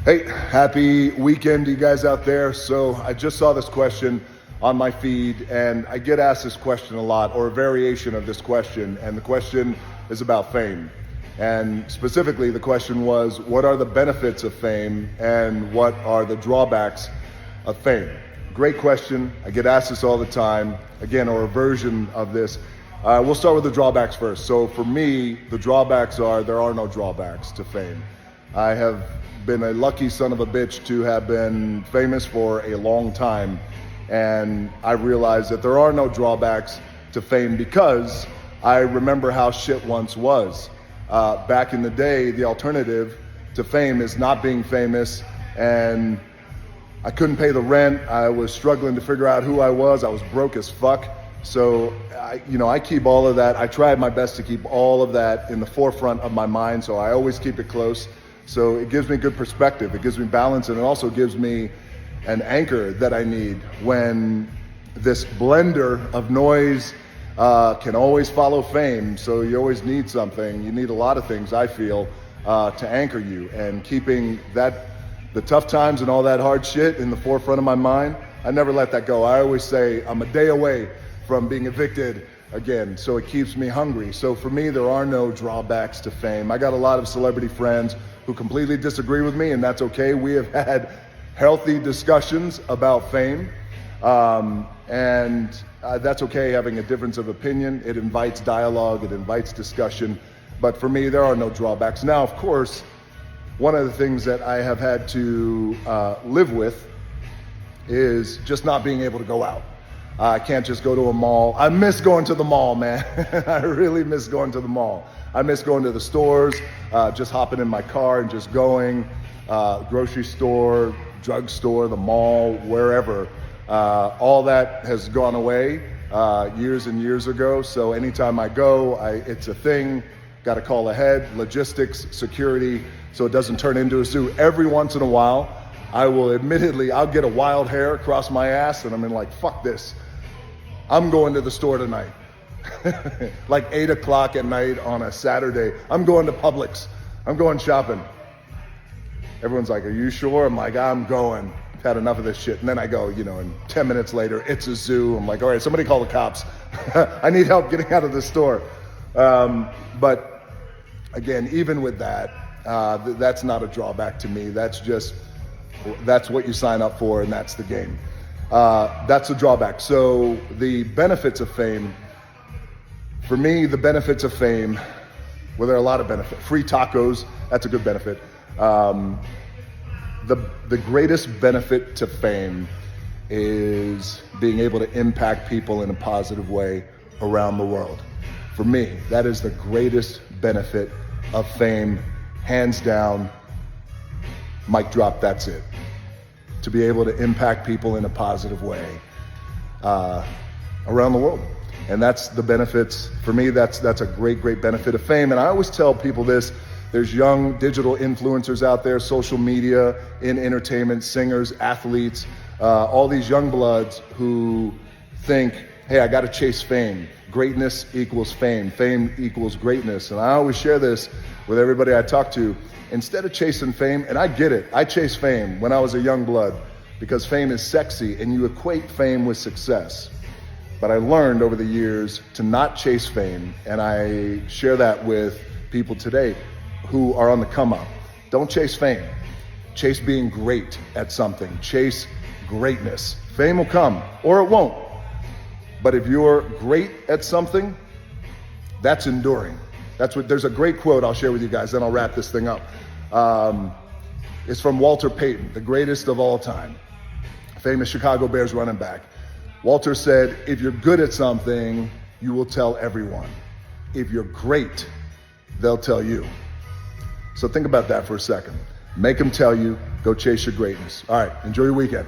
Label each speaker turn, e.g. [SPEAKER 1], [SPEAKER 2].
[SPEAKER 1] Hey, happy weekend to you guys out there. So I just saw this question on my feed, and I get asked this question a lot, or a variation of this question, and the question is about fame. And specifically, the question was, what are the benefits of fame and what are the drawbacks of fame? Great question. I get asked this all the time, again, or a version of this. We'll start with the drawbacks first. So for me, the drawbacks are, there are no drawbacks to fame. I have been a lucky son of a bitch to have been famous for a long time, and I realized that there are no drawbacks to fame because I remember how shit once was. Back in the day, the alternative to fame is not being famous, and I couldn't pay the rent. I was struggling to figure out who I was. I was broke as fuck. So, I keep all of that. I tried my best to keep all of that in the forefront of my mind, so I always keep it close. So it gives me good perspective, it gives me balance, and it also gives me an anchor that I need when this blender of noise can always follow fame. So you always need something. You need a lot of things, I feel, to anchor you. And keeping that, the tough times and all that hard shit in the forefront of my mind, I never let that go. I always say I'm a day away from being evicted again, so it keeps me hungry. So for me, there are no drawbacks to fame. I got a lot of celebrity friends who completely disagree with me, and that's okay. We have had healthy discussions about fame, and that's okay, having a difference of opinion. It invites dialogue, it invites discussion, but for me, there are no drawbacks. Now, of course, one of the things that I have had to live with is just not being able to go out. I can't just go to a mall. I miss going to the mall, man. I really miss going to the mall. I miss going to the stores, just hopping in my car and just going, grocery store, drugstore, the mall, wherever. All that has gone away years and years ago. So anytime I go, it's a thing. Got to call ahead, logistics, security, so it doesn't turn into a zoo. Every once in a while, I'll get a wild hair across my ass, and I'm like, fuck this. I'm going to the store tonight. Like 8 o'clock at night on a Saturday. I'm going to Publix. I'm going shopping. Everyone's like, are you sure? I'm like, I'm going. I've had enough of this shit. And then I go, and 10 minutes later, it's a zoo. I'm like, all right, somebody call the cops. I need help getting out of the store. But again, even with that, that's not a drawback to me. That's what you sign up for, and that's the game. That's a drawback. So the benefits of fame, for me, the benefits of fame, well, there are a lot of benefits. Free tacos, that's a good benefit. The greatest benefit to fame is being able to impact people in a positive way around the world. For me, that is the greatest benefit of fame, hands down. Mic drop, that's it. To be able to impact people in a positive way around the world. And that's the benefits. For me, that's a great, great benefit of fame. And I always tell people this, there's young digital influencers out there, social media, in entertainment, singers, athletes, all these young bloods who think, hey, I gotta chase fame. Greatness equals fame. Fame equals greatness. And I always share this with everybody I talk to. Instead of chasing fame, and I get it, I chased fame when I was a young blood because fame is sexy and you equate fame with success. But I learned over the years to not chase fame, and I share that with people today who are on the come up. Don't chase fame. Chase being great at something. Chase greatness. Fame will come, or it won't. But if you're great at something, that's enduring. There's a great quote I'll share with you guys, then I'll wrap this thing up. It's from Walter Payton, the greatest of all time, famous Chicago Bears running back. Walter said, if you're good at something, you will tell everyone. If you're great, they'll tell you. So think about that for a second. Make them tell you, go chase your greatness. All right, enjoy your weekend.